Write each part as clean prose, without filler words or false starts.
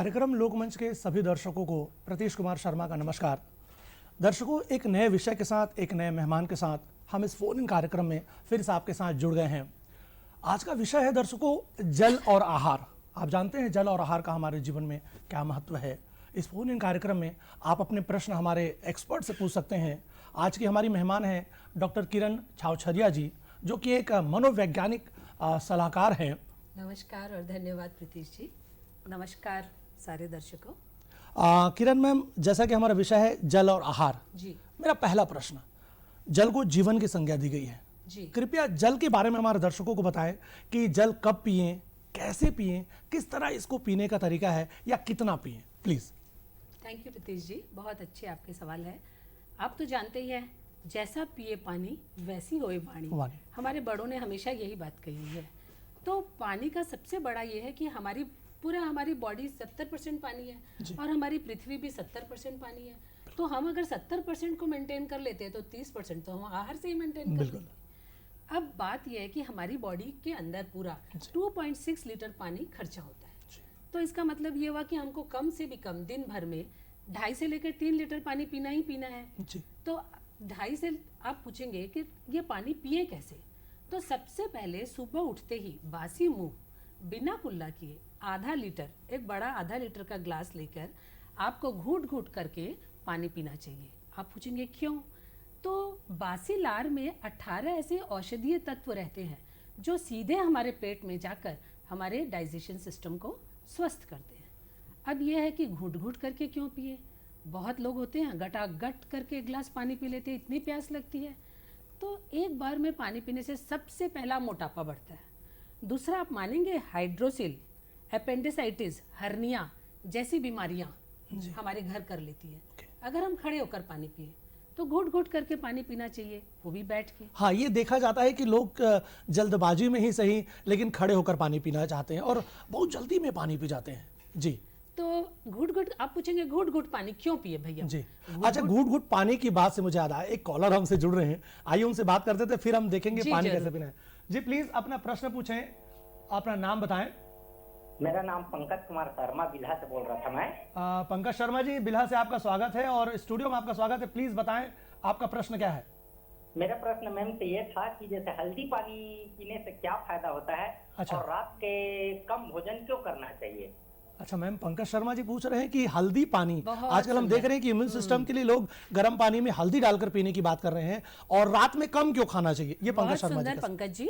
कार्यक्रम लोकमंच के सभी दर्शकों को प्रतीश कुमार शर्मा का नमस्कार। दर्शकों, एक नए विषय के साथ, एक नए मेहमान के साथ हम इस फोन इन कार्यक्रम में फिर से आपके साथ जुड़ गए हैं। आज का विषय है दर्शकों, जल और आहार। आप जानते हैं जल और आहार का हमारे जीवन में क्या महत्व है। इस फोन इन कार्यक्रम में आप अपने प्रश्न हमारे एक्सपर्ट से पूछ सकते हैं। आज की हमारी मेहमान हैं डॉक्टर किरण छावछरिया जी, जो कि एक मनोवैज्ञानिक सलाहकार हैं। नमस्कार और धन्यवाद प्रीतीश जी। नमस्कार सारे दर्शकों। किरण मैम, जैसा कि हमारा विषय है जल और आहार जी, मेरा पहला प्रश्न, जल को जीवन की संज्ञा दी गई है जी। कृपया जल के बारे में हमारे दर्शकों को बताएं कि जल कब पिएं, कैसे पिएं, किस तरह इसको पीने का तरीका है या कितना पिएं, प्लीज। थैंक यू प्रीतीश जी, बहुत अच्छे आपके सवाल है। आप तो जानते ही हैं, जैसा पिए पानी वैसी होए वाणी। हमारे बड़ों ने हमेशा यही बात कही है। तो पानी का सबसे बड़ा ये है कि हमारी बॉडी 70% पानी है और हमारी पृथ्वी भी 70% पानी है। तो हम अगर 70% को मेंटेन कर लेते हैं तो 30% तो हम आहार से ही मेंटेन कर लेंगे। अब बात यह है कि हमारी बॉडी के अंदर पूरा 2.6 लीटर पानी खर्चा होता है। तो इसका मतलब ये हुआ कि हमको कम से भी कम दिन भर में 2.5 से लेकर 3 लीटर पानी पीना ही पीना है। तो 2.5 से आप पूछेंगे कि ये पानी पिए कैसे। तो सबसे पहले सुबह उठते ही बासी मुंह बिना कुल्ला किए एक बड़ा आधा लीटर का ग्लास लेकर आपको घूट घूट करके पानी पीना चाहिए। आप पूछेंगे क्यों? तो बासी लार में 18 ऐसे औषधीय तत्व रहते हैं जो सीधे हमारे पेट में जाकर हमारे डाइजेशन सिस्टम को स्वस्थ करते हैं। अब यह है कि घूट घूट करके क्यों पिए। बहुत लोग होते हैं गटागट करके एक गिलास पानी पी लेते हैं, इतनी प्यास लगती है। तो एक बार में पानी पीने से सबसे पहला मोटापा बढ़ता है। दूसरा, आप मानेंगे हाइड्रोसिल, एपेंडिसाइटिस, हर्निया जैसी बीमारियां हमारे घर कर लेती है। अगर हम खड़े होकर पानी पिए तो घूट घूट करके पानी पीना चाहिए, वो भी बैठ के। हाँ, ये देखा जाता है कि लोग जल्दबाजी में ही सही लेकिन खड़े होकर पानी पीना चाहते हैं और बहुत जल्दी में पानी पी जाते हैं जी। तो घूट घूट, आप पूछेंगे घूट घूट पानी क्यों पिए भैया जी। अच्छा, घूट घूट पानी की बात से मुझे याद आया, एक कॉलर हमसे जुड़ रहे हैं, आइए उनसे बात करते थे, फिर हम देखेंगे पानी कैसे पीना है। जी प्लीज अपना प्रश्न पूछें, अपना नाम बताएं। मेरा नाम पंकज कुमार शर्मा बिल्हा से बोल रहा था मैं। पंकज शर्मा जी, बिल्हा से आपका स्वागत है और स्टूडियो में आपका स्वागत है। प्लीज बताएं आपका प्रश्न क्या है। मेरा प्रश्न मैम से ये था कि जैसे हल्दी पानी पीने से क्या फायदा होता है। अच्छा। और रात के कम भोजन क्यों करना चाहिए। अच्छा मैम, पंकज शर्मा जी पूछ रहे हैं कि हल्दी पानी, आजकल हम देख रहे हैं कि इम्यून सिस्टम के लिए लोग गर्म पानी में हल्दी डालकर पीने की बात कर रहे हैं और रात में कम क्यों खाना चाहिए, ये पंकज शर्मा जी। पंकज जी,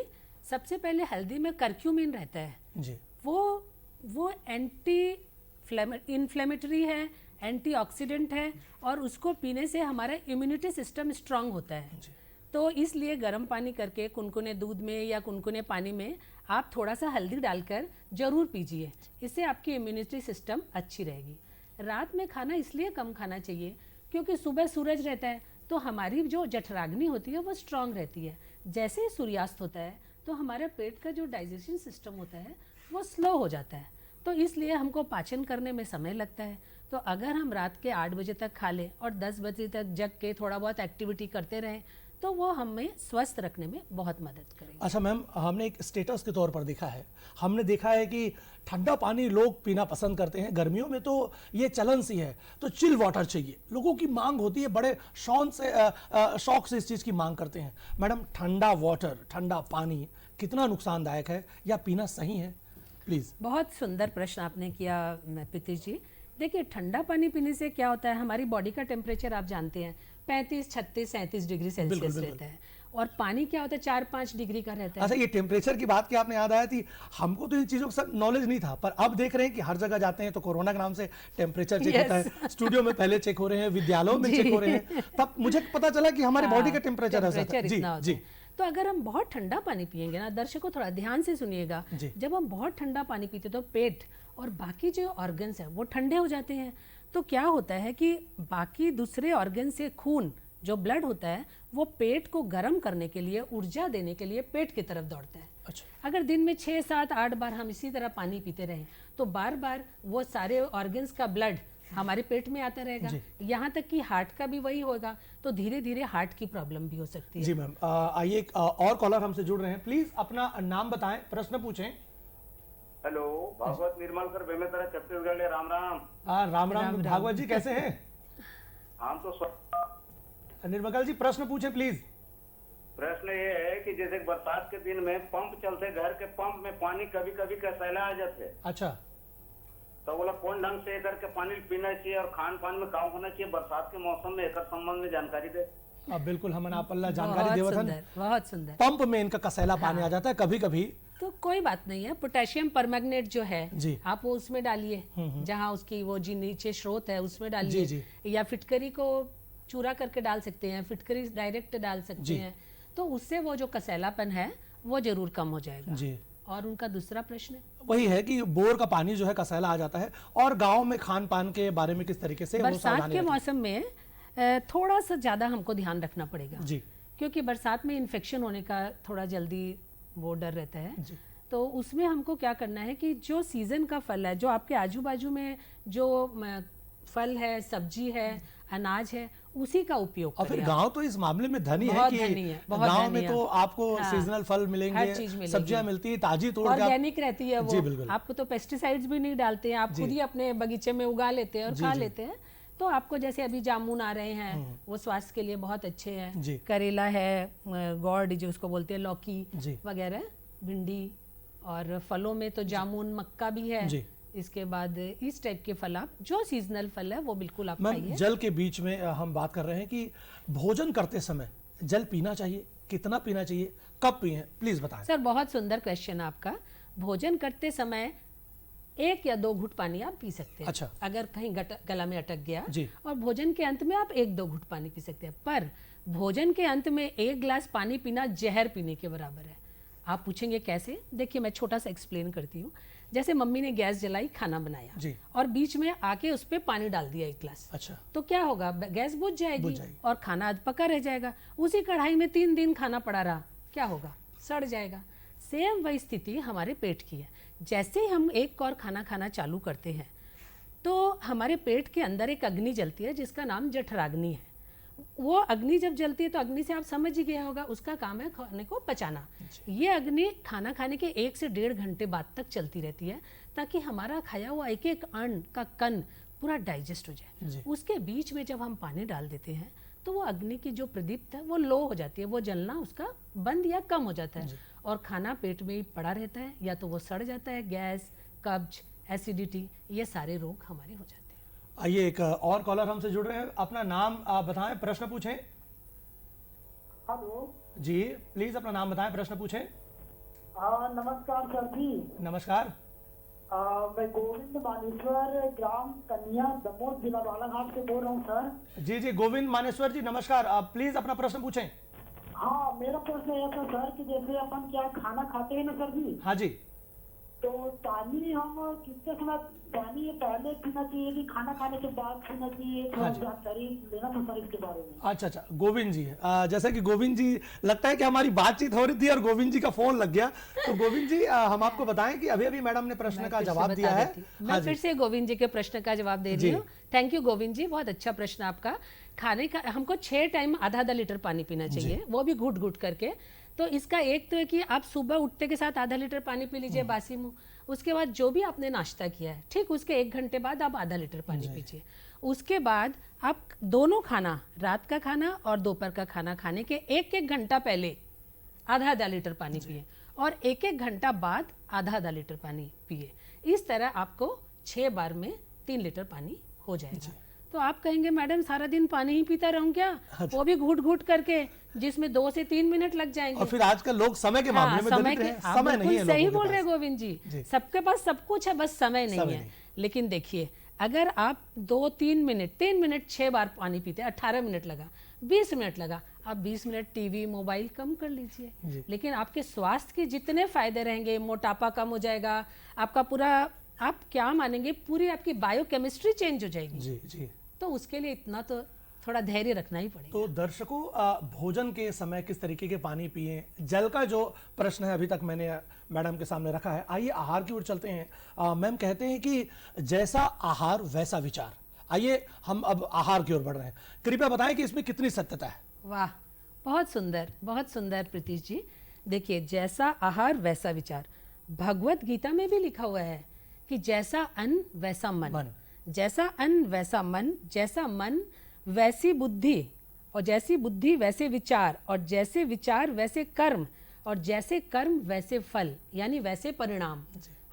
सबसे पहले हल्दी में करक्यूमिन रहता है जी। वो एंटी इन्फ्लेमेटरी है, एंटीऑक्सीडेंट है और उसको पीने से हमारा इम्यूनिटी सिस्टम स्ट्रांग होता है। तो इसलिए गर्म पानी करके कुनकुने दूध में या कुनकुने पानी में आप थोड़ा सा हल्दी डालकर जरूर पीजिए, इससे आपकी इम्यूनिटी सिस्टम अच्छी रहेगी। रात में खाना इसलिए कम खाना चाहिए क्योंकि सुबह सूरज रहता है तो हमारी जो जठराग्नि होती है वो स्ट्रांग रहती है। जैसे ही सूर्यास्त होता है तो हमारे पेट का जो डाइजेशन सिस्टम होता है वो स्लो हो जाता है, तो इसलिए हमको पाचन करने में समय लगता है। तो अगर हम रात के 8 बजे तक खा लें और 10 बजे तक जग के थोड़ा बहुत एक्टिविटी करते रहें तो वो हमें स्वस्थ रखने में बहुत मदद करेगी। अच्छा मैम, हमने एक स्टेटस के तौर पर हमने देखा है कि ठंडा पानी लोग पीना पसंद करते हैं, गर्मियों में तो ये चलन सी है, तो चिल वाटर चाहिए, लोगों की मांग होती है, बड़े शौक से इस चीज़ की मांग करते हैं। मैडम, ठंडा वाटर, ठंडा पानी कितना नुकसानदायक है या पीना सही है, प्लीज़। बहुत सुंदर प्रश्न आपने किया प्रीतीश जी। देखिए, ठंडा पानी पीने से क्या होता है, हमारी बॉडी का टेम्परेचर आप जानते हैं 35, 36, 37 डिग्री सेल्सियस रहता है और पानी क्या होता है 4-5 डिग्री का रहता है। अच्छा, ये टेम्परेचर की बात की आपने याद आया थी, हमको तो इन चीजों का नॉलेज नहीं था, पर अब देख रहे हैं कि हर जगह जाते हैं तो कोरोना के नाम से टेम्परेचर चेक होता है, स्टूडियो में पहले चेक हो रहे हैं, विद्यालयों में चेक हो रहे हैं, तब मुझे पता चला कि हमारे बॉडी का टेम्परेचर इतना होता है। तो अगर हम बहुत ठंडा पानी पिएंगे ना, दर्शकों थोड़ा ध्यान से सुनिएगा, जब हम बहुत ठंडा पानी पीते तो पेट और बाकी जो ऑर्गन्स है वो ठंडे हो जाते हैं। तो क्या होता है कि बाकी दूसरे ऑर्गन से खून जो ब्लड होता है वो पेट को गर्म करने के लिए, ऊर्जा देने के लिए पेट की तरफ दौड़ता है। अच्छा। अगर दिन में 6, 7, 8 बार हम इसी तरह पानी पीते रहें तो बार बार वो सारे ऑर्गन्स का ब्लड हमारे पेट में आता रहेगा, यहाँ तक कि हार्ट का भी वही होगा, तो धीरे धीरे हार्ट की प्रॉब्लम भी हो सकती है। जी मैम, आइए एक और कॉलर हमसे जुड़ रहे हैं, प्लीज अपना नाम बताएं, प्रश्न पूछें। हेलो, भागवत निर्मलकर बेमेतरा छत्तीसगढ़। राम राम। राम राम भागवत जी, कैसे हैं? हम तो निर्मल जी, प्रश्न पूछे प्लीज। प्रश्न ये है कि जैसे बरसात के दिन में पंप चलते, घर के पंप में पानी कभी कभी कसैला आ जाते, अच्छा, तो बोला कौन ढंग से एकर के पानी पीना चाहिए और खान पान में काम होना चाहिए बरसात के मौसम में, एकर संबंध में जानकारी दे। अब बिल्कुल हमन आप अल्लाह जानकारी बहुत देवत हन। सुंदर, बहुत सुंदर। पंप में इनका कसैला पानी आ जाता है कभी कभी। तो कोई बात नहीं है, पोटेशियम परमैंगनेट जो है जी। आप वो उसमें डालिए, जहाँ उसकी वो जी नीचे स्रोत है उसमें जी, डालिए, या फिटकरी को चूरा करके डाल सकते हैं, फिटकरी डायरेक्ट डाल सकते जी। हैं, तो उससे वो जो कसैलापन है वो जरूर कम हो जाएगा। जी, और उनका दूसरा प्रश्न वही है कि बोर का पानी जो है कसैला आ जाता है, और गांव में खान पान के बारे में किस तरीके से वो बरसात सावधानी के रखें? मौसम में थोड़ा सा ज़्यादा हमको ध्यान रखना पड़ेगा, जी, क्योंकि बरसात में इन्फेक्शन होने का थोड़ा जल्दी वो डर रहता है। जी, तो उसमें हमको क्या करना है कि जो सीज़न का फल है, जो आपके आजू बाजू में जो फल है, सब्जी है, अनाज है, उसी का उपयोग और फिर करें। गांव तो इस मामले में धनी है बहुत कि धनी है, बहुत गांव धनी में है। तो आपको हाँ, सीजनल फल हर चीज मिलेंगे, मिलेगी। सब्जियां मिलती है ताजी तोड़ के आप। ऑर्गेनिक रहती है जी, वो, बिल्कुल। आपको तो पेस्टिसाइड्स भी नहीं डालते हैं, आप खुद ही अपने बगीचे में उगा लेते हैं और जी, खा जी। लेते हैं। तो आपको जैसे अभी जामुन आ रहे हैं, वो स्वास्थ्य के लिए बहुत अच्छे हैं। जी। करेला है, गॉर्ड जो उसको बोलते हैं, लौकी जी। वगैरह, भिंडी, और फलों में तो जामुन, मक्का भी है। जी। इसके बाद इस टाइप के फल, आप जो सीजनल फल है वो बिल्कुल आप मैम, खाइए। जल के बीच में हम बात कर रहे हैं कि भोजन करते समय जल पीना चाहिए, कितना पीना चाहिए, कब पिए, प्लीज बताएं। सर बहुत सुंदर क्वेश्चन आपका। भोजन करते समय 1 या 2 घुट पानी आप पी सकते हैं। अच्छा। अगर कहीं गला में अटक गया, जी। और भोजन के अंत में आप 1-2 घुट पानी पी सकते हैं, पर भोजन के अंत में 1 गिलास पानी पीना जहर पीने के बराबर है। आप पूछेंगे कैसे? देखिए मैं छोटा सा एक्सप्लेन करती हूँ। जैसे मम्मी ने गैस जलाई, खाना बनाया, जी। और बीच में आके उस पर पानी डाल दिया 1 गिलास, अच्छा, तो क्या होगा? गैस बुझ बुझ जाएगी जाएगी। और खाना अधपका रह जाएगा। उसी कढ़ाई में 3 दिन खाना पड़ा रहा, क्या होगा? सड़ जाएगा। सेम वही स्थिति हमारे पेट की है। जैसे ही हम एक और खाना खाना चालू करते हैं, तो हमारे पेट के अंदर एक अग्नि जलती है जिसका नाम जठराग्नि है। वो अग्नि जब जलती है तो अग्नि से आप समझ ही गया होगा, उसका काम है खाने को पचाना। ये अग्नि खाना खाने के 1 से 1.5 घंटे बाद तक चलती रहती है, ताकि हमारा खाया हुआ एक एक अन्न का कण पूरा डाइजेस्ट हो जी। जाए। उसके बीच में जब हम पानी डाल देते हैं तो वो अग्नि की जो प्रदीप्त है वो लो हो जाती है, वो जलना उसका बंद या कम हो जाता है, और खाना पेट में ही पड़ा रहता है, या तो वो सड़ जाता है। गैस, कब्ज, एसिडिटी, ये सारे रोग हमारे हो जाते हैं। आइए एक और कॉलर हमसे जुड़ रहे हैं। अपना नाम आप बताएं, प्रश्न पूछें। हेलो। जी, प्लीज अपना नाम बताएं, प्रश्न पूछें। नमस्कार सर जी। नमस्कार। मैं गोविंद मानेश्वर, ग्राम कन्या, दमोह, जिला बालाघाट से बोल रहा हूँ सर। जी जी, गोविंद मानेश्वर जी नमस्कार। आप प्लीज अपना प्रश्न पूछें। हाँ, मेरा प्रश्न यह था सर कि जैसे अपन क्या खाना खाते हैं ना सर जी, हाँ जी, तो पानी हम कितने समय पानी ये पहले पीना चाहिए कि खाना खाने के बाद पीना चाहिए? थोड़ा हाँ जी। जानकारी लेना था सर इसके बारे में। अच्छा अच्छा, गोविंद जी, जैसे कि गोविंद जी, लगता है कि हमारी बातचीत हो रही थी और गोविंद जी का फोन लग गया। तो गोविंद जी, हम आपको बताएं कि अभी अभी मैडम ने प्रश्न मैं का फिर से जवाब बता दिया है। देती हूँ। हाँ मैं फिर जी, से गोविंद जी के प्रश्न का जवाब दे रही जी। हूँ। थैंक यू गोविंद जी, बहुत अच्छा प्रश्न आपका। खाने का हमको 6 टाइम आधा लीटर पानी पीना चाहिए, वो भी घुट घुट करके। तो इसका एक तो है कि आप सुबह उठते के साथ आधा लीटर पानी पी लीजिए बासी मुंह। उसके बाद जो भी आपने नाश्ता किया है, ठीक उसके 1 घंटे बाद आप आधा लीटर पानी पीजिए। उसके बाद आप दोनों खाना, रात का खाना और दोपहर का खाना खाने के 1-1 घंटा पहले आधा लीटर पानी पिए, और 1-1 घंटा बाद आधा लीटर पानी पिए। इस तरह आपको 6 बार में 3 लीटर पानी हो जाएगा। तो आप कहेंगे मैडम सारा दिन पानी ही पीता रहूं क्या? वो भी घूट घूट करके, जिसमें 2 से 3 मिनट लग जाएंगे। और फिर आजकल लोग समय के मामले में समय दलित के हैं। आप समय नहीं है बिल्कुल सही लोगों बोल के रहे पास। गोविंद जी, जी। सबके पास सब कुछ है, बस समय नहीं समय है। नहीं। लेकिन देखिए, अगर आप 2-3 मिनट, 3 मिनट 6 बार पानी पीते, 18 मिनट लगा, 20 मिनट लगा, आप 20 मिनट टीवी मोबाइल कम कर लीजिए। लेकिन आपके स्वास्थ्य के जितने फायदे रहेंगे, मोटापा कम हो जाएगा, आपका पूरा, आप क्या मानेंगे, पूरी आपकी बायोकेमिस्ट्री चेंज हो जाएगी। जी जी। तो उसके लिए इतना तो थोड़ा धैर्य रखना ही पड़ेगा। तो दर्शकों, भोजन के समय किस तरीके के पानी पिएं, जल का जो प्रश्न है अभी तक मैंने मैडम के सामने रखा है। आइए आहार की ओर चलते हैं। मैम कहते हैं कि जैसा आहार वैसा विचार। आइए हम अब आहार की ओर बढ़ रहे हैं। कृपया बताएं कि इसमें कितनी सत्यता है। वाह, बहुत सुंदर, बहुत सुंदर प्रीतीश जी। देखिए, जैसा आहार वैसा विचार, भगवत गीता में भी लिखा हुआ है कि जैसा अन्न वैसा मन, जैसा अन्न वैसा मन, जैसा मन वैसी बुद्धि, और जैसी बुद्धि वैसे विचार, और जैसे विचार वैसे कर्म, और जैसे कर्म वैसे फल, यानी वैसे परिणाम।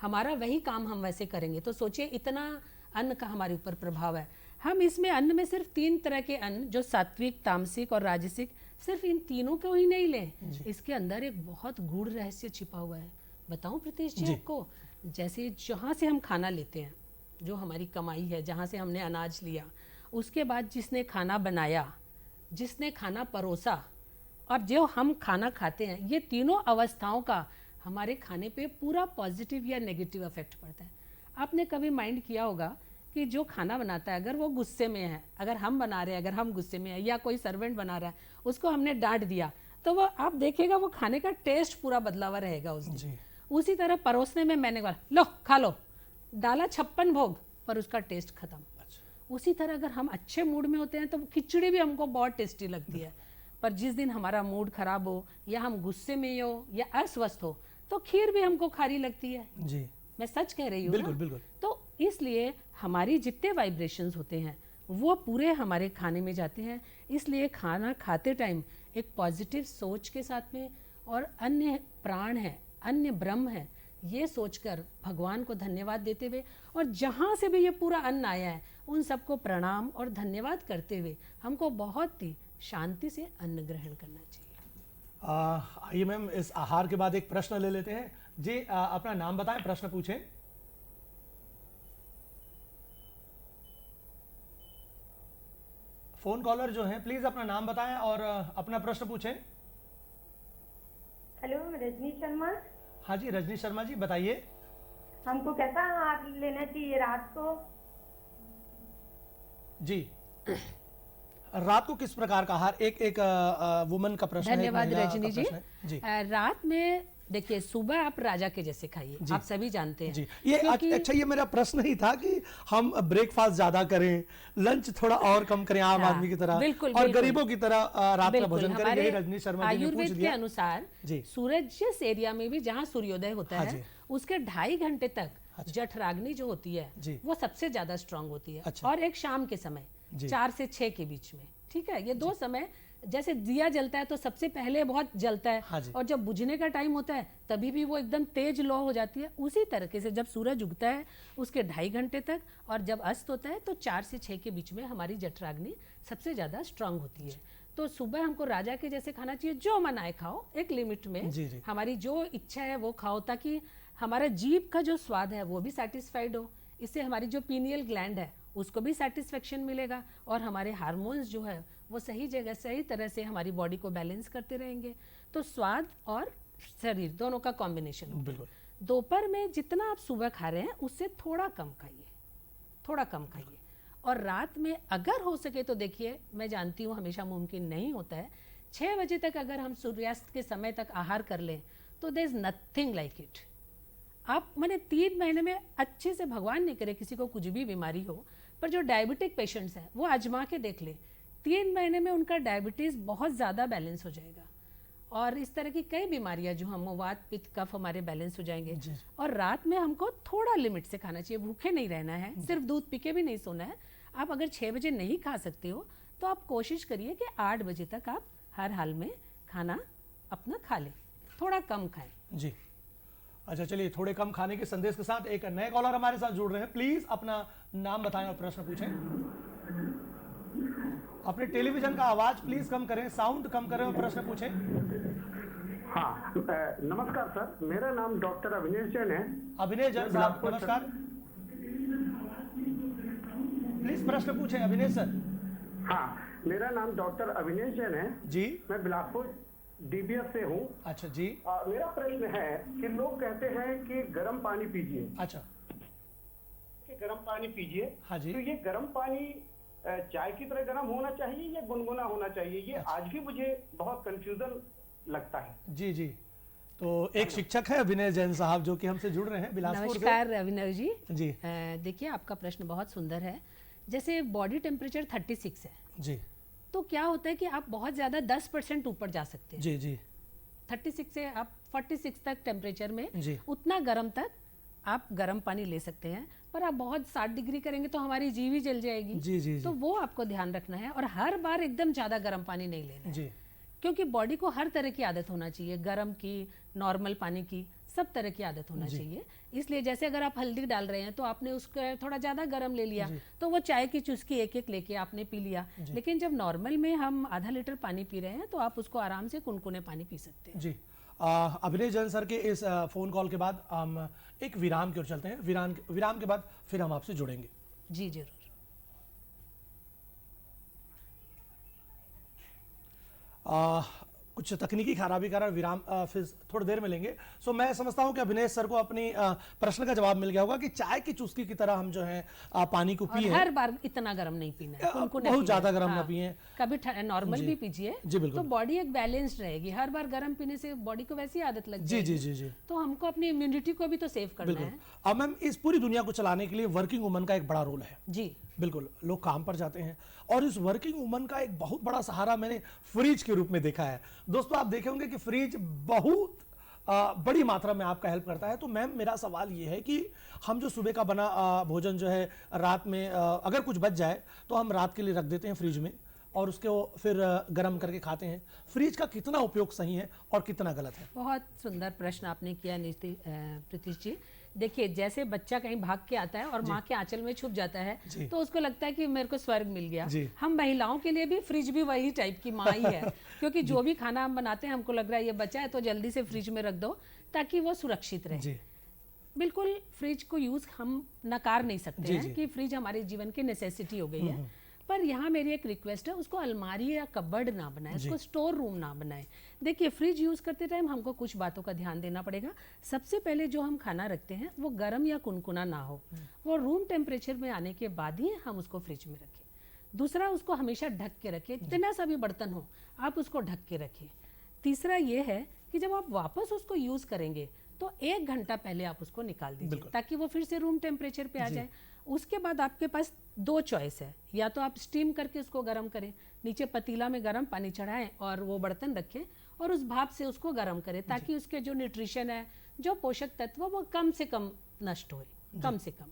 हमारा वही काम हम वैसे करेंगे। तो सोचिए इतना अन्न का हमारे ऊपर प्रभाव है। हम इसमें अन्न में सिर्फ 3 तरह के अन्न, जो सात्विक, तामसिक और राजसिक, सिर्फ इन तीनों को ही नहीं लें, इसके अंदर एक बहुत गूढ़ रहस्य छिपा हुआ है। बताऊं प्रीतेश जी आपको, जैसे जहाँ से हम खाना लेते हैं, जो हमारी कमाई है, जहाँ से हमने अनाज लिया, उसके बाद जिसने खाना बनाया, जिसने खाना परोसा, और जो हम खाना खाते हैं, ये तीनों अवस्थाओं का हमारे खाने पे पूरा पॉजिटिव या नेगेटिव इफेक्ट पड़ता है। आपने कभी माइंड किया होगा कि जो खाना बनाता है, अगर वो गुस्से में है, अगर हम बना रहे हैं, अगर हम गुस्से में है, या कोई सर्वेंट बना रहा है, उसको हमने डांट दिया, तो वो आप देखिएगा वो खाने का टेस्ट पूरा बदला हुआ रहेगा उस दिन। उसी तरह परोसने में मैंने कहा लो खा लो, डाला 56 भोग, पर उसका टेस्ट खत्म। उसी तरह अगर हम अच्छे मूड में होते हैं तो खिचड़ी भी हमको बहुत टेस्टी लगती है, पर जिस दिन हमारा मूड खराब हो, या हम गुस्से में हो, या अस्वस्थ हो, तो खीर भी हमको खारी लगती है जी। मैं सच कह रही हूँ। बिल्कुल बिल्कुल। तो इसलिए हमारी जितने वाइब्रेशंस होते हैं वो पूरे हमारे खाने में जाते हैं। इसलिए खाना खाते टाइम एक पॉजिटिव सोच के साथ में, और अन्य प्राण है, अन्य ब्रह्म है, ये सोचकर भगवान को धन्यवाद देते हुए, और जहाँ से भी ये पूरा अन्न आया है उन सबको प्रणाम और धन्यवाद करते हुए हमको बहुत ही शांति से अन्न ग्रहण करना चाहिए। आइए मैम, इस आहार के बाद एक प्रश्न ले लेते हैं जी। अपना नाम बताएं, प्रश्न पूछें। फोन कॉलर जो हैं प्लीज अपना नाम बताएं और अपना प्रश्न पूछें। हेलो, रजनी शर्मा। हाँ जी रजनी शर्मा जी, बताइए। हमको कैसा आहार लेना चाहिए रात को? जी, रात को किस प्रकार का आहार? एक वुमन का प्रश्न है। धन्यवाद रजनी जी। जी। रात में देखिए, सुबह आप राजा के जैसे खाइए, आप सभी जानते हैं जी। ये अच्छा, ये मेरा प्रश्न ही था कि हम ब्रेकफास्ट ज्यादा करें, लंच थोड़ा और कम करें आम आदमी की तरह, बिल्कुल, और गरीबों की तरह रात का भोजन करें। हमारे रजनी शर्मा जी ने पूछ आयुर्वेद के दिया। अनुसार सूरज जिस एरिया में भी जहाँ सूर्योदय होता है, उसके 2.5 घंटे तक जठराग्नि जो होती है वो सबसे ज्यादा स्ट्रांग होती है। और एक शाम के समय 4 से 6 के बीच में, ठीक है, ये 2 समय। जैसे दिया जलता है तो सबसे पहले बहुत जलता है, और जब बुझने का टाइम होता है तभी भी वो एकदम तेज लो हो जाती है। उसी तरीके से जब सूरज उगता है उसके 2.5 घंटे तक, और जब अस्त होता है तो 4 से 6 के बीच में हमारी जठराग्नि सबसे ज्यादा स्ट्रांग होती है। तो सुबह हमको राजा के जैसे खाना चाहिए, जो मन आए खाओ, एक लिमिट में। हमारी जो इच्छा है वो खाओ, ताकि हमारा जीभ का जो स्वाद है वो भी सेटिस्फाइड हो। इससे हमारी जो पीनियल ग्लैंड है उसको भी सेटिस्फेक्शन मिलेगा, और हमारे हार्मोन्स जो है वो सही जगह सही तरह से हमारी बॉडी को बैलेंस करते रहेंगे। तो स्वाद और शरीर दोनों का कॉम्बिनेशन। बिल्कुल। दोपहर में जितना आप सुबह खा रहे हैं उससे थोड़ा कम खाइए, थोड़ा कम खाइए। और रात में अगर हो सके तो देखिए, मैं जानती हूँ हमेशा मुमकिन नहीं होता है, 6 बजे तक अगर हम सूर्यास्त के समय तक आहार कर लें तो there is nothing like it. आप मैंने 3 महीने में अच्छे से, भगवान नहीं करे किसी को कुछ भी बीमारी हो, पर जो डायबिटिक पेशेंट्स हैं वो आजमा के देख ले, 3 महीने में उनका डायबिटीज़ बहुत ज़्यादा बैलेंस हो जाएगा। और इस तरह की कई बीमारियां जो हम वात पित्त कफ हमारे बैलेंस हो जाएंगे। और रात में हमको थोड़ा लिमिट से खाना चाहिए, भूखे नहीं रहना है, सिर्फ दूध पी के भी नहीं सोना है। आप अगर 6 बजे नहीं खा सकते हो तो आप कोशिश करिए कि 8 बजे तक आप हर हाल में खाना अपना खा लें, थोड़ा कम खाएं। जी अच्छा, चलिए, थोड़े कम खाने के संदेश के साथ एक नए कॉलर हमारे साथ जुड़ रहे हैं। प्लीज अपना नाम बताएं और प्रश्न पूछें। अपने टेलीविजन का आवाज प्लीज कम करें, साउंड कम करें और प्रश्न पूछें। हाँ, नमस्कार सर, मेरा नाम डॉक्टर अभिनेश जैन है। अभिनेश जैन साहब नमस्कार, प्लीज प्रश्न पूछें अभिनेश सर। हाँ, मेरा नाम डॉक्टर अभिनेश जैन है जी, मैं बिलासपुर डीबीएस से हूँ। अच्छा जी। मेरा प्रश्न है कि लोग कहते हैं कि गर्म पानी पीजिए। अच्छा, कि गर्म पानी पीजिए। हाँ जी। तो ये गर्म पानी चाय की तरह गर्म होना चाहिए या गुनगुना होना चाहिए? ये आज भी मुझे बहुत कंफ्यूजन लगता है। जी जी। तो एक शिक्षक है अभिनय जैन साहब जो कि हमसे जुड़ रहे हैं बिलासपुर से। नमस्कार अभिनव जी। जी देखिए, आपका प्रश्न बहुत सुंदर है। जैसे बॉडी टेम्परेचर 36 है जी, तो क्या होता है कि आप बहुत ज्यादा 10% ऊपर जा सकते हैं। जी जी। 36 से आप 46 तक टेम्परेचर में जी। उतना गर्म तक आप गर्म पानी ले सकते हैं। पर आप बहुत 60 डिग्री करेंगे तो हमारी जीभ ही जल जाएगी। जी जी तो वो आपको ध्यान रखना है, और हर बार एकदम ज्यादा गर्म पानी नहीं लेना है, जी क्योंकि बॉडी को हर तरह की आदत होना चाहिए, गर्म की, नॉर्मल पानी की, सब तरह की आदत होना चाहिए। इसलिए जैसे अगर आप हल्दी डाल रहे हैं तो आपने उसको थोड़ा ज्यादा गर्म ले लिया तो वो चाय की चुस्की एक एक लेके आपने पी लिया। लेकिन जब नॉर्मल में हम आधा लीटर पानी पी रहे हैं तो आप उसको आराम से कुनकुने पानी पी सकते हैं। जी। अभिनय जैन सर के इस फोन कॉल के बाद हम एक विराम की ओर चलते हैं। विराम के बाद फिर हम आपसे जुड़ेंगे। जी जरूर। कुछ तकनीकी खराबी कारण विराम फिर थोड़ी देर में लेंगे। सो मैं समझता हूं कि अभिनय सर को अपनी प्रश्न का जवाब मिल गया होगा कि चाय की चुस्की की तरह हम जो है पानी को पिए, हर बार इतना गर्म नहीं पीना है, कुनकुने बहुत पीना ज्यादा है। गर्म हाँ, ना पिए, कभी नॉर्मल भी पीजिए जी, बिल्कुल। तो बॉडी एक बैलेंस्ड रहेगी। हर बार गर्म पीने से बॉडी को वैसी आदत लग जी जाएगी। जी जी जी तो हमको अपनी इम्यूनिटी को भी तो सेव करना बिल्कुल। है। अब मैम इस पूरी दुनिया को चलाने के लिए वर्किंग वुमन का एक बड़ा रोल है। जी बिल्कुल, लोग काम पर जाते हैं और इस वर्किंग वुमन का एक बहुत बड़ा सहारा मैंने फ्रिज के रूप में देखा है। दोस्तों, आप देखे होंगे कि फ्रिज बहुत बड़ी मात्रा में आपका हेल्प करता है। तो मैम, मेरा सवाल ये है कि हम जो सुबह का बना भोजन जो है रात में अगर कुछ बच जाए तो हम रात के लिए रख देते हैं फ्रिज में और उसको फिर गर्म करके खाते हैं। फ्रिज का कितना उपयोग सही है और कितना गलत है? बहुत सुंदर प्रश्न आपने किया प्रीतिश जी। देखिए, जैसे बच्चा कहीं भाग के आता है और माँ के आंचल में छुप जाता है तो उसको लगता है कि मेरे को स्वर्ग मिल गया। हम महिलाओं के लिए भी फ्रिज भी वही टाइप की माँ ही है, क्योंकि जो भी खाना हम बनाते हैं हमको लग रहा है ये बचा है तो जल्दी से फ्रिज में रख दो ताकि वो सुरक्षित रहे। बिल्कुल, फ्रिज को यूज हम नकार नहीं सकते हैं कि फ्रिज हमारे जीवन की नेसेसिटी हो गई है। पर यहाँ मेरी एक रिक्वेस्ट है, उसको अलमारी या कबर्ड ना बनाए, उसको स्टोर रूम ना बनाए। देखिए, फ्रिज यूज करते टाइम हमको कुछ बातों का ध्यान देना पड़ेगा। सबसे पहले जो हम खाना रखते हैं वो गर्म या कुनकुना ना हो, वो रूम टेम्परेचर में आने के बाद ही हम उसको फ्रिज में रखें। दूसरा, उसको हमेशा ढक के रखें, इतना सा भी बर्तन हो आप उसको ढक के रखें। तीसरा ये है कि जब आप वापस उसको यूज करेंगे तो 1 घंटा पहले आप उसको निकाल दीजिए ताकि वो फिर से रूम टेम्परेचर पे आ जाए। उसके बाद आपके पास 2 चॉइस है, या तो आप स्टीम करके उसको गर्म करें, नीचे पतीला में गर्म पानी चढ़ाएं और वो बर्तन रखें और उस भाप से उसको गर्म करें ताकि उसके जो न्यूट्रिशन है, जो पोषक तत्व, वो कम से कम नष्ट होए, कम से कम।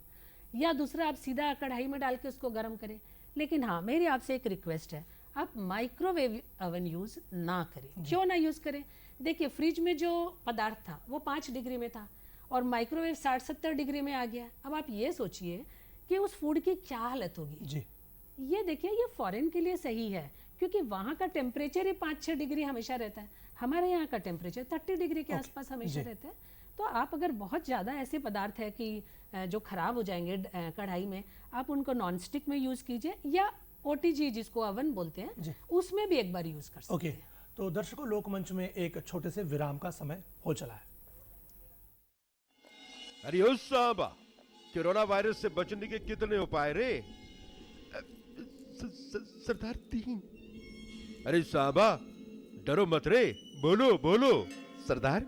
या दूसरा, आप सीधा कढ़ाई में डाल के उसको गर्म करें। लेकिन हाँ, मेरी आपसे एक रिक्वेस्ट है, आप माइक्रोवेव ओवन यूज ना करें। क्यों ना यूज करें? देखिए, फ्रिज में जो पदार्थ था वो 5 डिग्री में था और माइक्रोवेव 60-70 डिग्री में आ गया। अब आप ये सोचिए कि उस फूड की क्या हालत होगी। जी। ये देखिए, ये फॉरेन के लिए सही है क्योंकि वहाँ का टेम्परेचर ही 5-6 डिग्री हमेशा रहता है। हमारे यहाँ का टेम्परेचर 30 डिग्री के आसपास हमेशा रहता है। तो आप अगर बहुत ज़्यादा ऐसे पदार्थ है कि जो खराब हो जाएंगे कढ़ाई में, आप उनको नॉन स्टिक में यूज़ कीजिए या OTG जिसको ओवन बोलते हैं उसमें भी एक बार यूज़ कर सकते हैं। तो दर्शकों, लोकमंच में एक छोटे से विराम का समय हो चला है। अरे ओ साहबा, कोरोना वायरस से बचने के कितने उपाय रे? सरदार 3। अरे साहबा, डरो मत रे, बोलो बोलो। सरदार,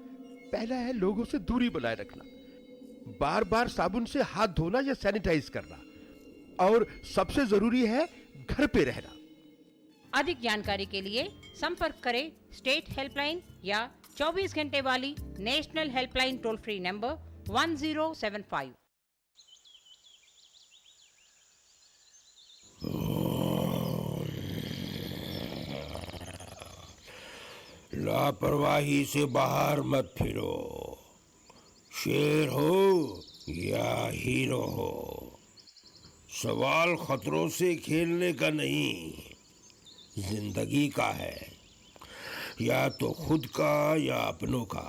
पहला है लोगों से दूरी बनाए रखना, बार बार साबुन से हाथ धोना या सैनिटाइज करना, और सबसे जरूरी है घर पे रहना। अधिक जानकारी के लिए संपर्क करें स्टेट हेल्पलाइन या 24 घंटे वाली national helpline toll free number 1075। लापरवाही से बाहर मत फिरो, शेर हो या हीरो हो, सवाल खतरों से खेलने का नहीं, जिंदगी का है, या तो खुद का या अपनों का।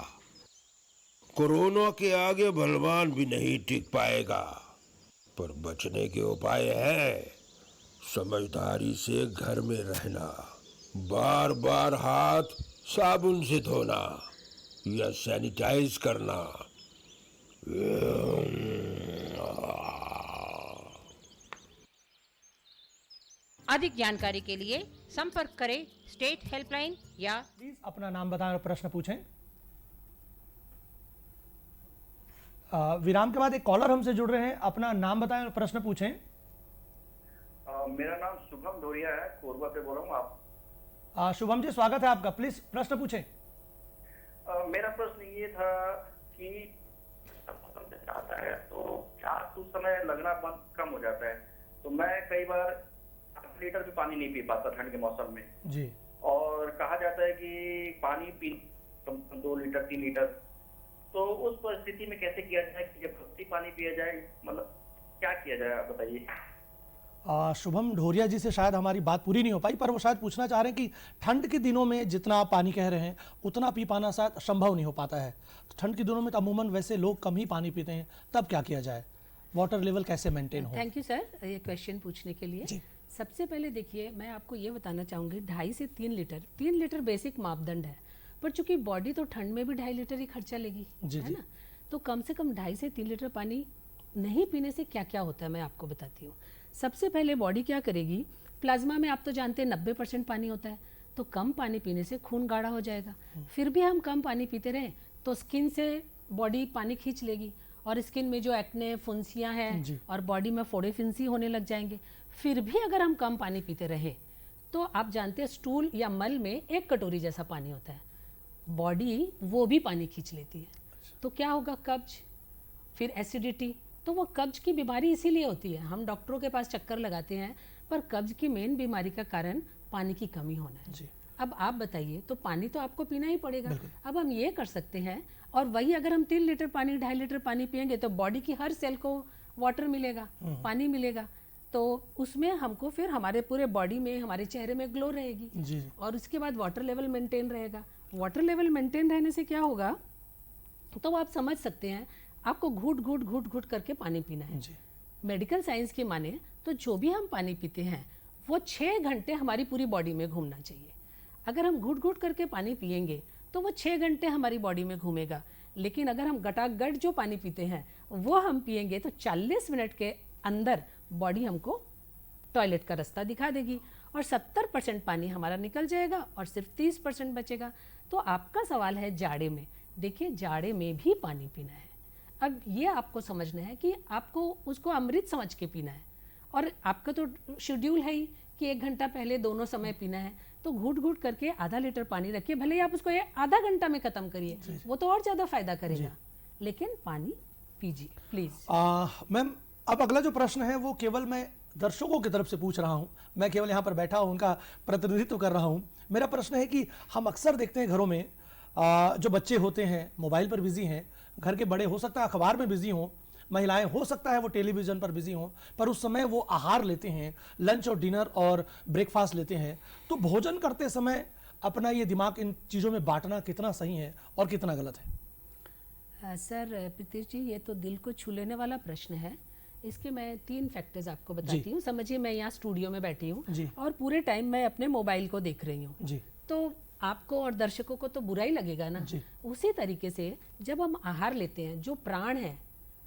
कोरोना के आगे बलवान भी नहीं टिक पाएगा, पर बचने के उपाय है। समझदारी से घर में रहना, बार बार हाथ साबुन से धोना या सैनिटाइज करना। अधिक जानकारी के लिए संपर्क करें स्टेट हेल्पलाइन या प्लीज अपना नाम बताएं और प्रश्न पूछें। विराम के बाद एक कॉलर हमसे जुड़ रहे हैं, अपना नाम बताएं और प्रश्न पूछें। मेरा नाम शुभम डोरिया है, कोरबा से बोल रहा हूँ। आप शुभम जी, स्वागत है आपका, प्लीज प्रश्न पूछें। मेरा प्रश्न ये था कि आता है तो प्यास उस समय लगना कम हो जाता है, तो मैं कई बार 8 लीटर भी पानी नहीं पी पाता ठंड के मौसम में जी। और कहा जाता है कि पानी पी 2 लीटर 3 लीटर, तो उस परिस्थिति में कैसे किया जाए कि जब भक्ति पानी पिया जाए, मतलब क्या किया जाए आप बताइए। शुभम ढोरिया जी से शायद हमारी बात पूरी नहीं हो पाई, पर वो शायद पूछना चाह रहे हैं कि ठंड के दिनों में जितना आप पानी कह रहे हैं उतना पी पाना शायद संभव नहीं हो पाता है। तो ठंड के दिनों में तो अमूमन वैसे लोग कम ही पानी पीते हैं, तब क्या किया जाए, वाटर लेवल कैसे मेंटेन हो। थैंक यू सर ये क्वेश्चन पूछने के लिए। सबसे पहले देखिए मैं आपको ये बताना चाहूँगी 2.5 से 3 लीटर, 3 लीटर बेसिक मापदंड है, पर चूंकि बॉडी तो ठंड में भी 2.5 लीटर ही खर्चा लेगी, है ना, तो कम से कम 2.5 से 3 लीटर पानी नहीं पीने से क्या क्या होता है मैं आपको बताती हूँ। सबसे पहले बॉडी क्या करेगी, प्लाज्मा में आप तो जानते हैं 90% पानी होता है, तो कम पानी पीने से खून गाढ़ा हो जाएगा। फिर भी हम कम पानी पीते रहें तो स्किन से बॉडी पानी खींच लेगी और स्किन में जो एक्ने फुंसियाँ हैं और बॉडी में फोड़े फिंसी होने लग जाएंगे। फिर भी अगर हम कम पानी पीते रहे तो आप जानते हैं स्टूल या मल में 1 कटोरी जैसा पानी होता है, बॉडी वो भी पानी खींच लेती है। तो क्या होगा, कब्ज, फिर एसिडिटी। तो वो कब्ज की बीमारी इसीलिए होती है, हम डॉक्टरों के पास चक्कर लगाते हैं, पर कब्ज की मेन बीमारी का कारण पानी की कमी होना है। अब आप बताइए, तो पानी तो आपको पीना ही पड़ेगा। अब हम ये कर सकते हैं, और वही अगर हम 3 लीटर पानी 2.5 लीटर पानी पियेंगे तो बॉडी की हर सेल को वाटर मिलेगा, पानी मिलेगा, तो उसमें हमको फिर हमारे पूरे बॉडी में हमारे चेहरे में ग्लो रहेगी। और उसके बाद वाटर लेवल मेंटेन रहेगा। वाटर लेवल मेंटेन रहने से क्या होगा, तो आप समझ सकते हैं आपको घूट घूट घूट घूट करके पानी पीना है। मेडिकल साइंस की माने तो जो भी हम पानी पीते हैं वो 6 घंटे हमारी पूरी बॉडी में घूमना चाहिए। अगर हम घूट घूट करके पानी पिएंगे तो वो 6 घंटे हमारी बॉडी में घूमेगा, लेकिन अगर हम गटागट जो पानी पीते हैं वो हम पिएंगे तो 40 मिनट के अंदर बॉडी हमको टॉयलेट का रास्ता दिखा देगी और 70% पानी हमारा निकल जाएगा और सिर्फ 30% बचेगा। तो आपका सवाल है जाड़े में, देखिए जाड़े में भी पानी पीना है। अब ये आपको समझना है कि आपको उसको अमृत समझ के पीना है, और आपका तो शेड्यूल है ही कि 1 घंटा पहले दोनों समय पीना है, तो घूट घूट करके आधा लीटर पानी रखिए, भले ही आप उसको आधा घंटा में ख़त्म करिए, वो तो और ज़्यादा फायदा करेगा, लेकिन पानी पीजिए प्लीज़। मैम अब अगला जो प्रश्न है वो केवल मैं दर्शकों की तरफ से पूछ रहा हूँ, मैं केवल यहाँ पर बैठा हूँ, उनका प्रतिनिधित्व कर रहा हूँ। मेरा प्रश्न है कि हम अक्सर देखते हैं घरों में जो बच्चे होते हैं मोबाइल पर बिजी हैं, घर के बड़े हो सकता है अखबार में बिजी हों, महिलाएं हो सकता है वो टेलीविज़न पर बिजी हों, पर उस समय वो आहार लेते हैं, लंच और डिनर और ब्रेकफास्ट लेते हैं। तो भोजन करते समय अपना ये दिमाग इन चीज़ों में बांटना कितना सही है और कितना गलत है? सर प्रीतिश जी, ये तो दिल को छू लेने वाला प्रश्न है। इसके मैं 3 फैक्टर्स आपको बताती हूँ। समझिए मैं यहाँ स्टूडियो में बैठी हूँ और पूरे टाइम मैं अपने मोबाइल को देख रही हूँ, तो आपको और दर्शकों को तो बुरा ही लगेगा ना। उसी तरीके से जब हम आहार लेते हैं, जो प्राण है,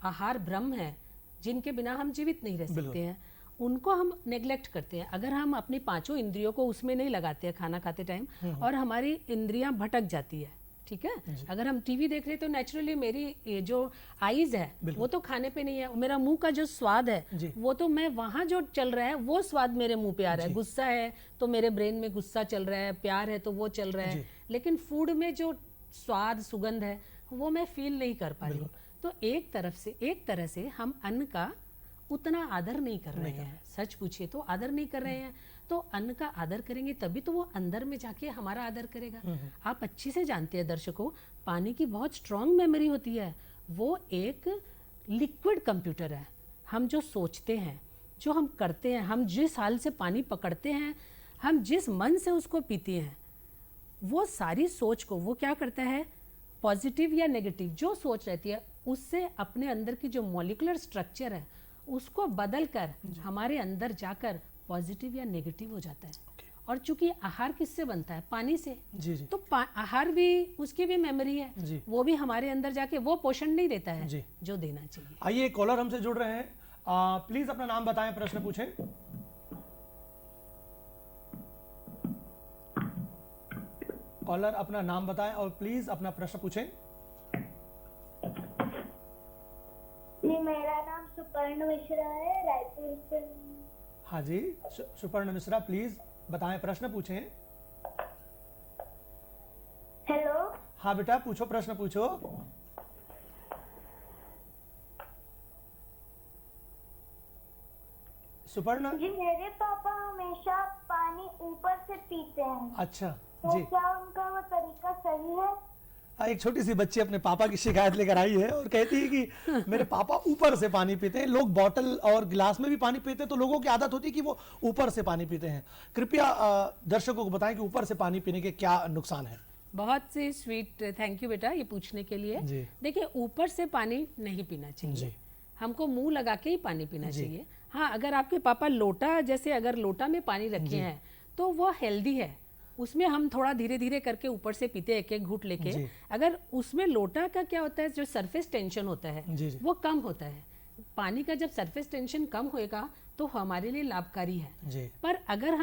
आहार ब्रह्म है, जिनके बिना हम जीवित नहीं रह सकते हैं, उनको हम नेग्लेक्ट करते हैं। अगर हम अपनी 5 इंद्रियों को उसमें नहीं लगाते हैं खाना खाते टाइम, और हमारी इंद्रियां भटक जाती है, ठीक है। अगर हम टीवी देख रहे हैं तो नेचुरली मेरी जो आईज है वो तो खाने पे नहीं है, मेरा मुंह का जो स्वाद है वो तो मैं वहाँ जो चल रहा है वो स्वाद मेरे मुंह पे आ रहा है। गुस्सा है तो मेरे ब्रेन में गुस्सा चल रहा है, प्यार है तो वो चल रहा है, लेकिन फूड में जो स्वाद सुगंध है वो मैं फील नहीं कर पा रही हूँ। तो एक तरह से हम अन्न का उतना आदर नहीं कर रहे हैं। सच पूछिए तो आदर नहीं कर रहे हैं। तो अन्न का आदर करेंगे तभी तो वो अंदर में जाके हमारा आदर करेगा। आप अच्छी से जानते हैं दर्शकों, पानी की बहुत स्ट्रांग मेमोरी होती है। वो एक लिक्विड कंप्यूटर है। हम जो सोचते हैं, जो हम करते हैं, हम जिस हाल से पानी पकड़ते हैं, हम जिस मन से उसको पीते हैं, वो सारी सोच को वो क्या करता है, पॉजिटिव या नेगेटिव जो सोच रहती है उससे अपने अंदर की जो मॉलिक्यूलर स्ट्रक्चर है उसको बदल कर हमारे अंदर जाकर पॉजिटिव या नेगेटिव हो जाता है। और चूंकि आहार किससे बनता है, पानी से, तो आहार भी उसकी भी मेमोरी है, वो भी हमारे अंदर जाके वो पोषण नहीं देता है जो देना चाहिए। आइए कॉलर हमसे जुड़ रहे हैं, प्लीज अपना नाम बताएं, प्रश्न पूछें। कॉलर अपना नाम बताएं और प्लीज अपना प्रश्न पूछें। जी, मेरा नाम सुपर्ण मिश्रा है, रायपुर से। हाँ जी, सुपर्ण मिश्रा, प्लीज बताएं, प्रश्न पूछें। हेलो। हाँ बेटा पूछो, प्रश्न पूछो। सुपर्णा जी मेरे पापा हमेशा पानी ऊपर से पीते हैं। अच्छा तो जी, क्या उनका वो तरीका सही है? एक छोटी सी बच्ची अपने पापा की शिकायत लेकर आई है और कहती है कि मेरे पापा ऊपर से पानी पीते हैं। लोग बॉटल और गिलास में भी पानी पीते हैं, तो लोगों की आदत होती है कि वो ऊपर से पानी पीते हैं। कृपया दर्शकों को बताएं कि ऊपर से पानी पीने के क्या नुकसान है। बहुत से स्वीट, थैंक यू बेटा ये पूछने के लिए। देखिए ऊपर से पानी नहीं पीना चाहिए, हमको मुंह लगा के ही पानी पीना चाहिए। हाँ, अगर आपके पापा लोटा, जैसे अगर लोटा में पानी रखे हैं तो वो हेल्दी है, उसमें हम थोड़ा धीरे धीरे करके ऊपर से पीते हैं, एक एक घूंट लेके। अगर उसमें लोटा का क्या होता है, जो सरफेस टेंशन होता है वो कम होता है। पानी का जब सरफेस टेंशन कम होएगा तो हमारे लिए लाभकारी है। पर अगर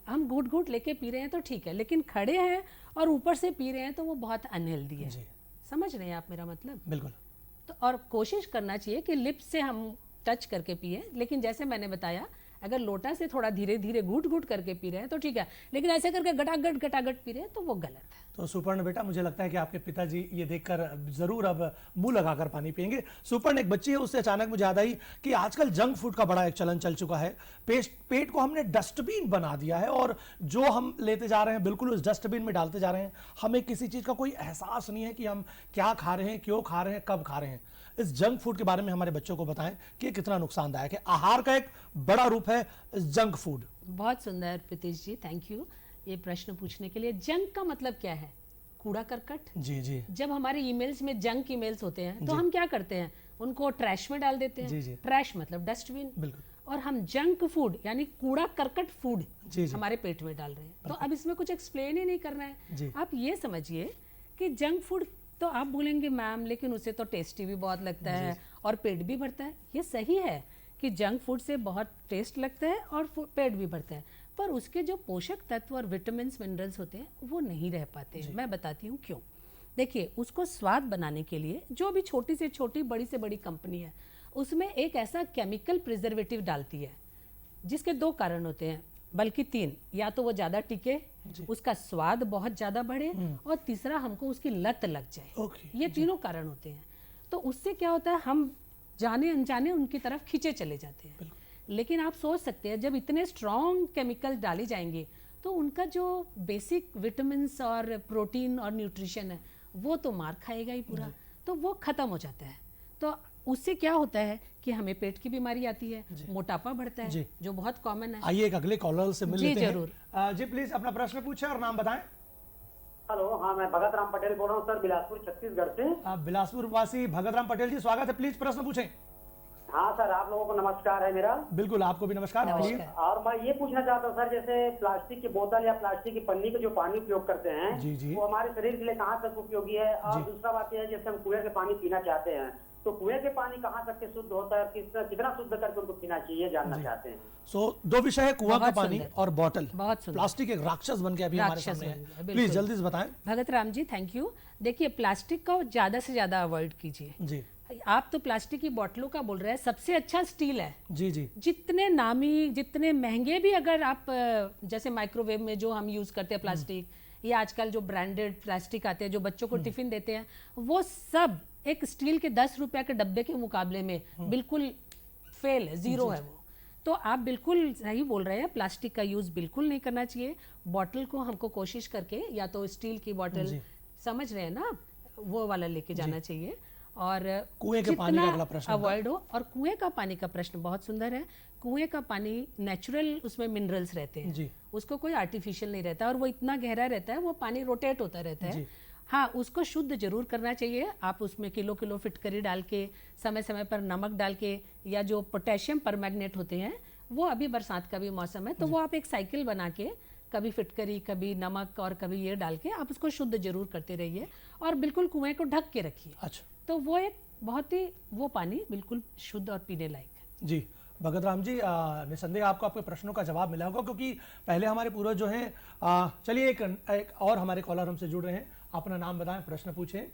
हम घूट घूट लेके पी रहे हैं तो ठीक है, लेकिन खड़े हैं और ऊपर से पी रहे हैं तो वो बहुत अनहेल्दी है। समझ रहे हैं आप मेरा मतलब? बिल्कुल। तो और कोशिश करना चाहिए कि लिप्स से हम टच करके पिए, लेकिन जैसे मैंने बताया अगर लोटा से थोड़ा धीरे धीरे घूट घूट करके पी रहे हैं तो ठीक है, लेकिन ऐसे करके गटागट पी रहे हैं तो वो गलत है। तो सुपर्ण बेटा, मुझे लगता है कि आपके पिताजी ये देखकर जरूर अब मुंह लगाकर पानी पिएंगे। सुपर्ण एक बच्ची है, उससे अचानक मुझे याद आई कि आजकल जंक फूड का बड़ा एक चलन चल चुका है। पेट को हमने डस्टबिन बना दिया है और जो हम लेते जा रहे हैं बिल्कुल उस डस्टबिन में डालते जा रहे हैं। हमें किसी चीज का कोई एहसास नहीं है कि हम क्या खा रहे हैं, क्यों खा रहे हैं, कब खा रहे हैं। इस जंक फूड के बारे में हमारे बच्चों को बताएं कि ये कितना नुकसानदायक है। आहार का एक बड़ा रूप है जंक फूड। बहुत सुंदर प्रीतिश जी, थैंक यू ये प्रश्न पूछने के लिए। जंक का मतलब क्या है? कूड़ा करकट। जी। जब हमारे ईमेल्स में जंक ईमेल्स होते हैं तो हम क्या करते हैं, उनको ट्रैश में डाल देते हैं। ट्रैश मतलब डस्टबिन। बिल्कुल। और हम जंक फूड यानी कूड़ा करकट फूड हमारे पेट में डाल रहे हैं। तो अब इसमें कुछ एक्सप्लेन ही नहीं करना है। आप ये समझिए कि जंक फूड तो आप बोलेंगे मैम लेकिन उसे तो टेस्टी भी बहुत लगता है और पेट भी भरता है। ये सही है कि जंक फूड से बहुत टेस्ट लगता है और पेट भी भरता है, पर उसके जो पोषक तत्व और विटामिन्स मिनरल्स होते हैं वो नहीं रह पाते हैं। मैं बताती हूँ क्यों। देखिए, उसको स्वाद बनाने के लिए जो भी छोटी से छोटी बड़ी से बड़ी कंपनी है उसमें एक ऐसा केमिकल प्रिजर्वेटिव डालती है जिसके दो कारण होते हैं, बल्कि तीन। या तो वो ज़्यादा टिके, उसका स्वाद बहुत ज़्यादा बढ़े, और तीसरा हमको उसकी लत लग जाए। ये तीनों कारण होते हैं। तो उससे क्या होता है, हम जाने अनजाने उनकी तरफ खींचे चले जाते हैं। लेकिन आप सोच सकते हैं जब इतने स्ट्रॉन्ग केमिकल डाले जाएंगे तो उनका जो बेसिक विटामिन्स और प्रोटीन और न्यूट्रिशन है वो तो मार खाएगा ही पूरा, तो वो ख़त्म हो जाता है। तो उससे क्या होता है कि हमें पेट की बीमारी आती है, मोटापा बढ़ता है, जो बहुत कॉमन है। आइए एक अगले कॉलर से मिल लेते हैं। जरूर। जी प्लीज अपना प्रश्न पूछें और नाम बताएं। हेलो, हाँ मैं भगत राम पटेल बोल रहा हूँ सर, बिलासपुर छत्तीसगढ़ से। आप बिलासपुर वासी भगत राम पटेल जी, स्वागत है, प्लीज प्रश्न पूछें। हाँ सर, आप लोगों को नमस्कार है मेरा। बिल्कुल, आपको भी नमस्कार। और मैं ये पूछना चाहता हूँ सर, जैसे प्लास्टिक की बोतल या प्लास्टिक की पन्नी का जो पानी उपयोग करते हैं वो हमारे शरीर के लिए कहाँ तक उपयोगी है? और दूसरा बात यह है, जैसे हम कुएं से पानी पीना चाहते हैं तो कुएं के पानी कहाँ तक के शुद्ध होता है, कितना शुद्ध करके उनको पीना चाहिए, जानना चाहते हैं। दो विषय है, कुआं का पानी और बॉटल। प्लास्टिक एक राक्षस बन के अभी हमारे सामने है। प्लीज जल्दी से बताएं। Bhagat Ram ji, thank you. देखिए, प्लास्टिक को ज्यादा से ज्यादा अवॉइड कीजिए। जी। आप तो प्लास्टिक की बोतलों का बोल रहे हैं, सबसे अच्छा स्टील है। जी। जितने नामी, जितने महंगे भी, अगर आप जैसे माइक्रोवेव में जो हम यूज करते हैं प्लास्टिक, या आजकल जो ब्रांडेड प्लास्टिक आते हैं जो बच्चों को टिफिन देते हैं, वो सब एक स्टील के 10 रुपए के डब्बे के मुकाबले में बिल्कुल फेल है, जीरो है वो। तो आप बिल्कुल सही बोल रहे हैं, प्लास्टिक का यूज बिल्कुल नहीं करना चाहिए। बॉटल को हमको कोशिश करके या तो स्टील की बॉटल, समझ रहे हैं ना, वो वाला लेके जाना चाहिए। और कुएं के पानी का अगला प्रश्न अवॉइड हो। और कुएं का पानी का प्रश्न बहुत सुंदर है। कुएं का पानी नेचुरल, उसमें मिनरल्स रहते हैं, उसको कोई आर्टिफिशियल नहीं रहता, और वो इतना गहरा रहता है, वो पानी रोटेट होता रहता है। हाँ, उसको शुद्ध जरूर करना चाहिए। आप उसमें किलो फिटकरी डाल के, समय समय पर नमक डाल के, या जो पोटेशियम परमैंगनेट होते हैं, वो अभी बरसात का भी मौसम है तो वो आप एक साइकिल बना के, कभी फिटकरी, कभी नमक और कभी ये डाल के आप उसको शुद्ध जरूर करते रहिए, और बिल्कुल कुएं को ढक के रखिए। अच्छा। तो वो एक बहुत ही, वो पानी बिल्कुल शुद्ध और पीने लायक है। जी भगत राम जी, निसंदेह आपको आपके प्रश्नों का जवाब मिला होगा, क्योंकि पहले हमारे पूर्वज जो हैं। चलिए एक और हमारे कॉलर हमसे जुड़ रहे हैं। अपना नाम बताएं, प्रश्न पूछें।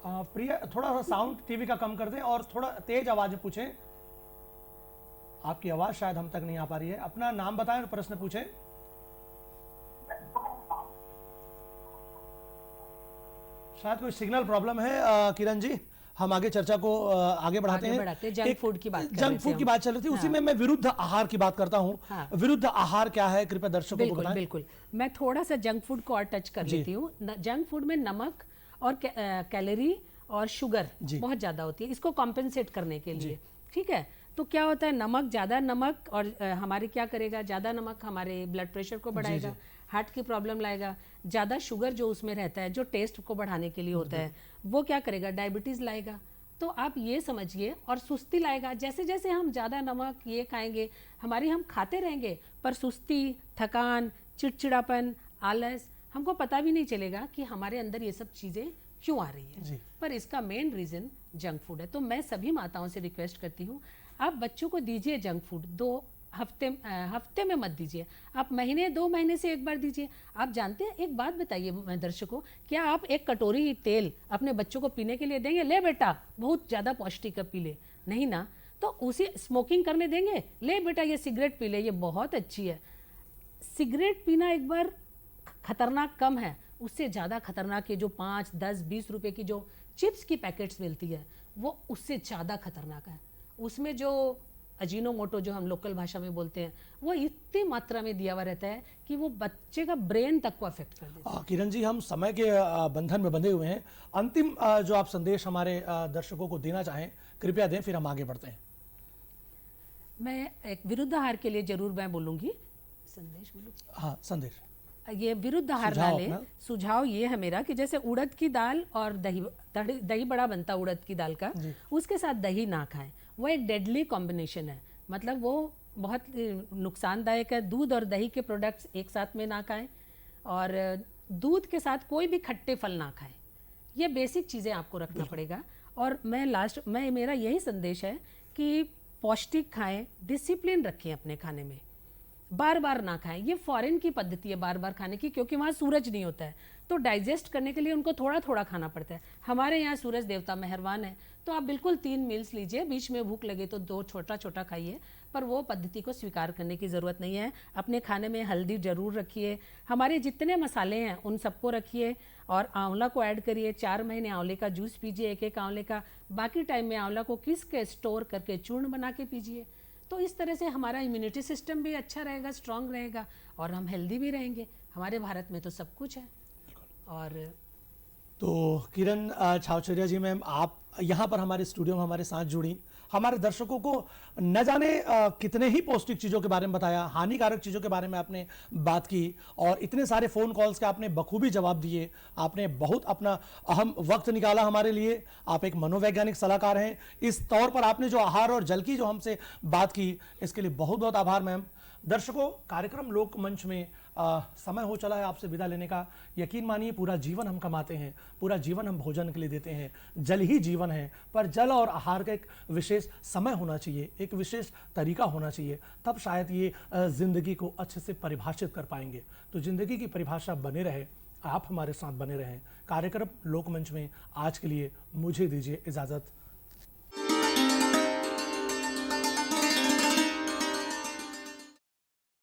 प्रिया, थोड़ा सा साउंड टीवी का कम कर दें और थोड़ा तेज आवाज में पूछें। आपकी आवाज शायद हम तक नहीं आ पा रही है। अपना नाम बताएं और प्रश्न पूछें। शायद कोई सिग्नल प्रॉब्लम है किरण जी, हम आगे चर्चा को आगे बढ़ाते हैं। जंक फूड की बात जंक फूड की बात चल रही थी, उसी में मैं विरुद्ध आहार की बात करता हूँ। विरुद्ध आहार क्या है, कृपया दर्शकों को बताएं। बिल्कुल, मैं थोड़ा सा जंक फूड को और टच कर लेती हूँ। जंक फूड में नमक और कैलोरी और शुगर बहुत ज्यादा होती है, इसको कॉम्पेंसेट करने के लिए। ठीक है, तो क्या होता है, नमक, ज्यादा नमक और हमारे क्या करेगा, ज्यादा नमक हमारे ब्लड प्रेशर को बढ़ाएगा, हार्ट की प्रॉब्लम लाएगा। ज़्यादा शुगर जो उसमें रहता है, जो टेस्ट को बढ़ाने के लिए होता है, वो क्या करेगा, डायबिटीज़ लाएगा। तो आप ये समझिए, और सुस्ती लाएगा। जैसे जैसे हम ज़्यादा नमक ये खाएंगे, हम खाते रहेंगे पर सुस्ती, थकान, चिड़चिड़ापन, आलस, हमको पता भी नहीं चलेगा कि हमारे अंदर ये सब चीज़ें क्यों आ रही है। पर इसका मेन रीज़न जंक फूड है। तो मैं सभी माताओं से रिक्वेस्ट करती हूँ, आप बच्चों को दीजिए जंक फूड। 2 हफ्ते में मत दीजिए, आप महीने 2 महीने से एक बार दीजिए। आप जानते हैं, एक बात बताइए दर्शकों, क्या आप एक कटोरी तेल अपने बच्चों को पीने के लिए देंगे? ले बेटा, बहुत ज़्यादा पौष्टिक है, पी ले। नहीं ना। तो उसी स्मोकिंग करने देंगे? ले बेटा, ये सिगरेट पी ले, ये बहुत अच्छी है। सिगरेट पीना एक बार खतरनाक कम है, उससे ज़्यादा खतरनाक है जो 5, 10, 20 रुपए की जो चिप्स की पैकेट्स मिलती है, वो उससे ज़्यादा खतरनाक है। उसमें जो अजीनोमोटो, जो हम लोकल भाषा में बोलते हैं, वो इतनी मात्रा में दिया हुआ रहता है कि वो बच्चे का ब्रेन तक को अफेक्ट कर देता है। किरण जी, हम समय के बंधन में बंधे हुए हैं। अंतिम जो आप संदेश हमारे दर्शकों को देना चाहें, कृपया दें, फिर हम आगे बढ़ते हैं। मैं एक विरुद्ध आहार के लिए जरूर मैं बोलूँगी। संदेश बोलूँ? हाँ, संदेश। ये विरुद्ध आहार वाले सुझाव ये है मेरा कि जैसे उड़द की दाल और दही बड़ा बनता उड़द की दाल का, उसके साथ दही ना खाएं। वो एक डेडली कॉम्बिनेशन है, मतलब वो बहुत नुकसानदायक है। दूध और दही के प्रोडक्ट्स एक साथ में ना खाएं, और दूध के साथ कोई भी खट्टे फल ना खाएं। ये बेसिक चीज़ें आपको रखना पड़ेगा। और मैं मेरा यही संदेश है कि पौष्टिक खाएं, डिसिप्लिन रखें अपने खाने में, बार बार ना खाएं। ये फॉरेन की पद्धति है बार बार खाने की, क्योंकि वहाँ सूरज नहीं होता है, तो डाइजेस्ट करने के लिए उनको थोड़ा थोड़ा खाना पड़ता है। हमारे यहाँ सूरज देवता मेहरबान है, तो आप बिल्कुल 3 मील्स लीजिए, बीच में भूख लगे तो 2 छोटा छोटा खाइए, पर वो पद्धति को स्वीकार करने की ज़रूरत नहीं है। अपने खाने में हल्दी ज़रूर रखिए, हमारे जितने मसाले हैं उन सबको रखिए, और आंवला को ऐड करिए। 4 महीने आंवले का जूस पीजिए, एक आंवले का। बाकी टाइम में आंवला को घिस के स्टोर करके चूर्ण बना के पीजिए। तो इस तरह से हमारा इम्यूनिटी सिस्टम भी अच्छा रहेगा, स्ट्रांग रहेगा, और हम हेल्दी भी रहेंगे। हमारे भारत में तो सब कुछ है। और तो किरण छावचरिया जी मैम, आप यहाँ पर हमारे स्टूडियो में हमारे साथ जुड़ी, हमारे दर्शकों को न जाने कितने ही पौष्टिक चीज़ों के बारे में बताया, हानिकारक चीज़ों के बारे में आपने बात की, और इतने सारे फ़ोन कॉल्स के आपने बखूबी जवाब दिए। आपने बहुत अपना अहम वक्त निकाला हमारे लिए। आप एक मनोवैज्ञानिक सलाहकार हैं। इस तौर पर आपने जो आहार और जल की जो हमसे बात की, इसके लिए बहुत बहुत आभार मैम। दर्शकों, कार्यक्रम लोकमंच में समय हो चला है आपसे विदा लेने का। यकीन मानिए, पूरा जीवन हम कमाते हैं, पूरा जीवन हम भोजन के लिए देते हैं। जल ही जीवन है, पर जल और आहार का एक विशेष समय होना चाहिए, एक विशेष तरीका होना चाहिए, तब शायद ये ज़िंदगी को अच्छे से परिभाषित कर पाएंगे। तो ज़िंदगी की परिभाषा बने रहे, आप हमारे साथ बने रहें। कार्यक्रम लोकमंच में आज के लिए मुझे दीजिए इजाज़त।